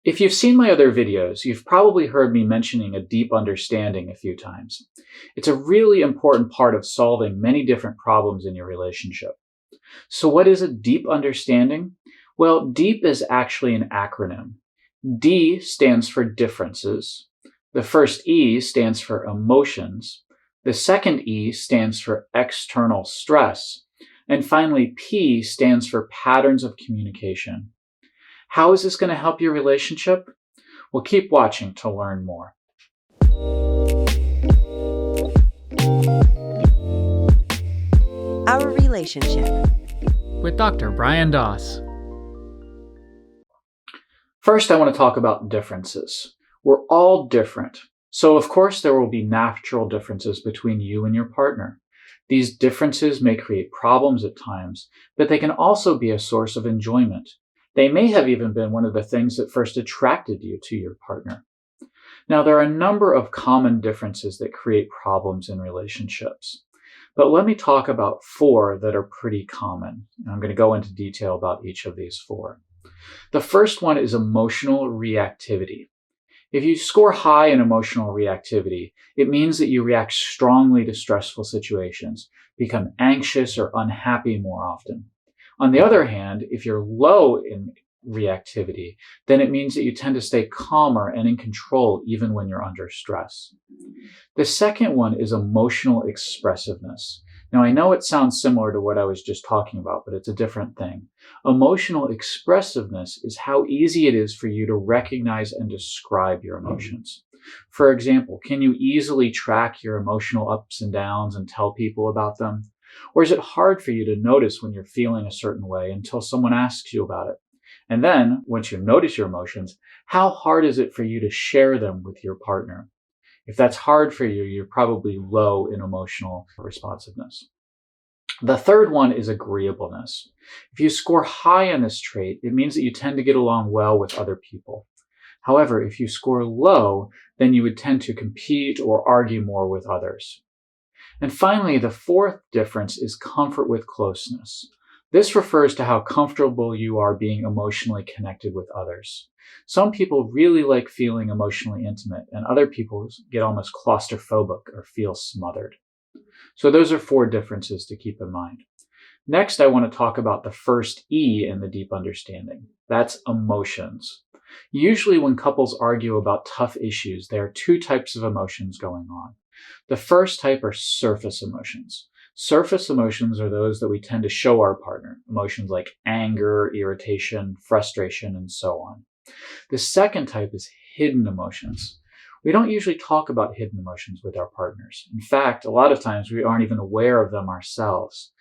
If you've seen my other videos, you've probably heard me mentioning a deep understanding a few times. It's a really important part of solving many different problems in your relationship. So what is a deep understanding? Well, DEEP is actually an acronym. D stands for differences. The first E stands for emotions. The second E stands for external stress. And finally, P stands for patterns of communication. How is this going to help your relationship? Well, keep watching to learn more. Our Relationship with Dr. Brian Doss. First, I want to talk about differences. We're all different. So, of course, there will be natural differences between you and your partner. These differences may create problems at times, but they can also be a source of enjoyment. They may have even been one of the things that first attracted you to your partner. Now, there are a number of common differences that create problems in relationships. But let me talk about 4 that are pretty common. And I'm going to go into detail about each of these 4. The first one is emotional reactivity. If you score high in emotional reactivity, it means that you react strongly to stressful situations, become anxious or unhappy more often. On the other hand, if you're low in reactivity, then it means that you tend to stay calmer and in control even when you're under stress. The second one is emotional expressiveness. Now, I know it sounds similar to what I was just talking about, but it's a different thing. Emotional expressiveness is how easy it is for you to recognize and describe your emotions. For example, can you easily track your emotional ups and downs and tell people about them? Or is it hard for you to notice when you're feeling a certain way until someone asks you about it? And then, once you notice your emotions, how hard is it for you to share them with your partner? If that's hard for you, you're probably low in emotional responsiveness. The third one is agreeableness. If you score high on this trait, it means that you tend to get along well with other people. However, if you score low, then you would tend to compete or argue more with others. And finally, the fourth difference is comfort with closeness. This refers to how comfortable you are being emotionally connected with others. Some people really like feeling emotionally intimate, and other people get almost claustrophobic or feel smothered. So those are 4 differences to keep in mind. Next, I want to talk about the first E in the deep understanding. That's emotions. Usually when couples argue about tough issues, there are 2 types of emotions going on. The first type are surface emotions. Surface emotions are those that we tend to show our partner, emotions like anger, irritation, frustration, and so on. The second type is hidden emotions. We don't usually talk about hidden emotions with our partners. In fact, a lot of times we aren't even aware of them ourselves.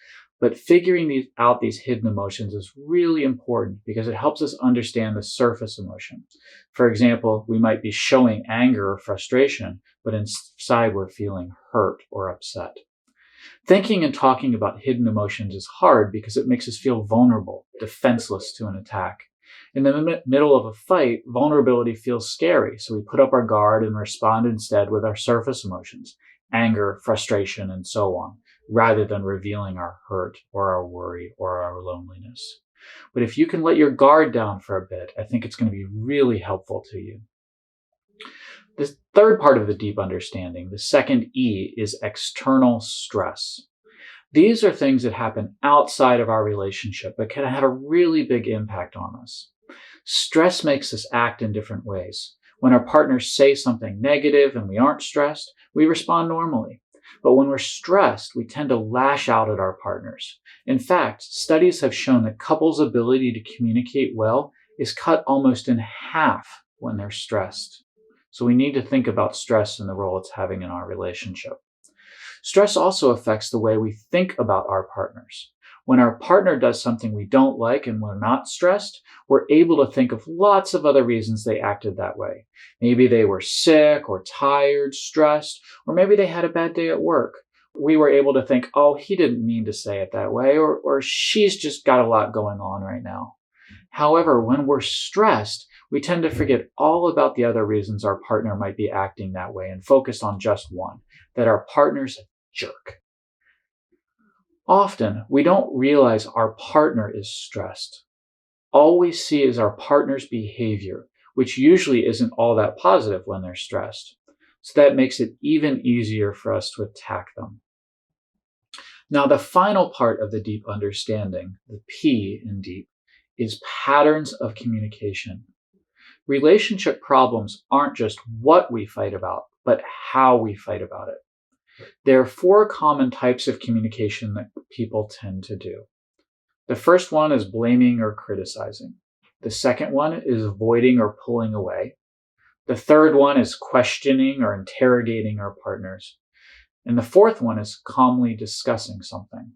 But figuring out these hidden emotions is really important because it helps us understand the surface emotion. For example, we might be showing anger or frustration, but inside we're feeling hurt or upset. Thinking and talking about hidden emotions is hard because it makes us feel vulnerable, defenseless to an attack. In the middle of a fight, vulnerability feels scary, so we put up our guard and respond instead with our surface emotions, anger, frustration, and so on, rather than revealing our hurt or our worry or our loneliness. But if you can let your guard down for a bit, I think it's going to be really helpful to you. The third part of the deep understanding, the second E, is external stress. These are things that happen outside of our relationship but can have a really big impact on us. Stress makes us act in different ways. When our partners say something negative and we aren't stressed, we respond normally. But when we're stressed, we tend to lash out at our partners. In fact, studies have shown that couples' ability to communicate well is cut almost in half when they're stressed. So we need to think about stress and the role it's having in our relationship. Stress also affects the way we think about our partners. When our partner does something we don't like and we're not stressed, we're able to think of lots of other reasons they acted that way. Maybe they were sick or tired, stressed, or maybe they had a bad day at work. We were able to think, oh, he didn't mean to say it that way, or she's just got a lot going on right now. However, when we're stressed, we tend to forget all about the other reasons our partner might be acting that way and focus on just one, that our partner's a jerk. Often, we don't realize our partner is stressed. All we see is our partner's behavior. which usually isn't all that positive when they're stressed. So that makes it even easier for us to attack them. Now, the final part of the deep understanding, the P in deep, is patterns of communication. Relationship problems aren't just what we fight about, but how we fight about it. There are 4 common types of communication that people tend to do. The first one is blaming or criticizing. The second one is avoiding or pulling away. The third one is questioning or interrogating our partners. And the fourth one is calmly discussing something.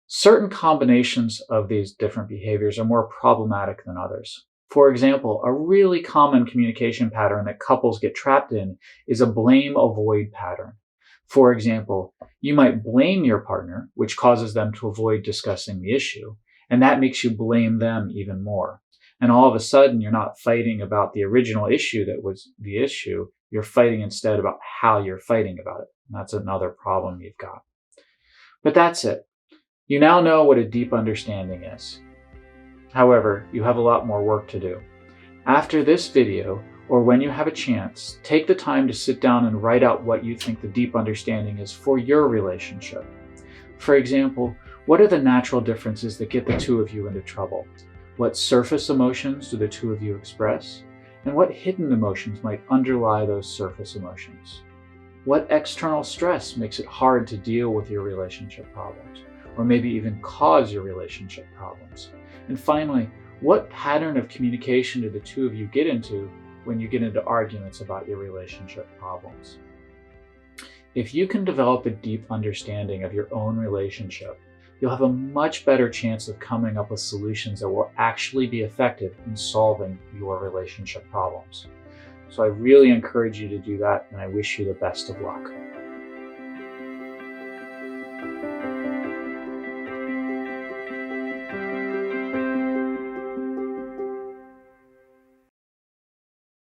Certain combinations of these different behaviors are more problematic than others. For example, a really common communication pattern that couples get trapped in is a blame-avoid pattern. For example, you might blame your partner, which causes them to avoid discussing the issue, and that makes you blame them even more. And all of a sudden, you're not fighting about the original issue that was the issue. You're fighting instead about how you're fighting about it. And that's another problem you've got. But that's it. You now know what a deep understanding is. However, you have a lot more work to do. After this video, or when you have a chance, take the time to sit down and write out what you think the deep understanding is for your relationship. For example, what are the natural differences that get the two of you into trouble? What surface emotions do the two of you express? And what hidden emotions might underlie those surface emotions? What external stress makes it hard to deal with your relationship problems, or maybe even cause your relationship problems? And finally, what pattern of communication do the two of you get into when you get into arguments about your relationship problems? If you can develop a deep understanding of your own relationship, you'll have a much better chance of coming up with solutions that will actually be effective in solving your relationship problems. So I really encourage you to do that, and I wish you the best of luck.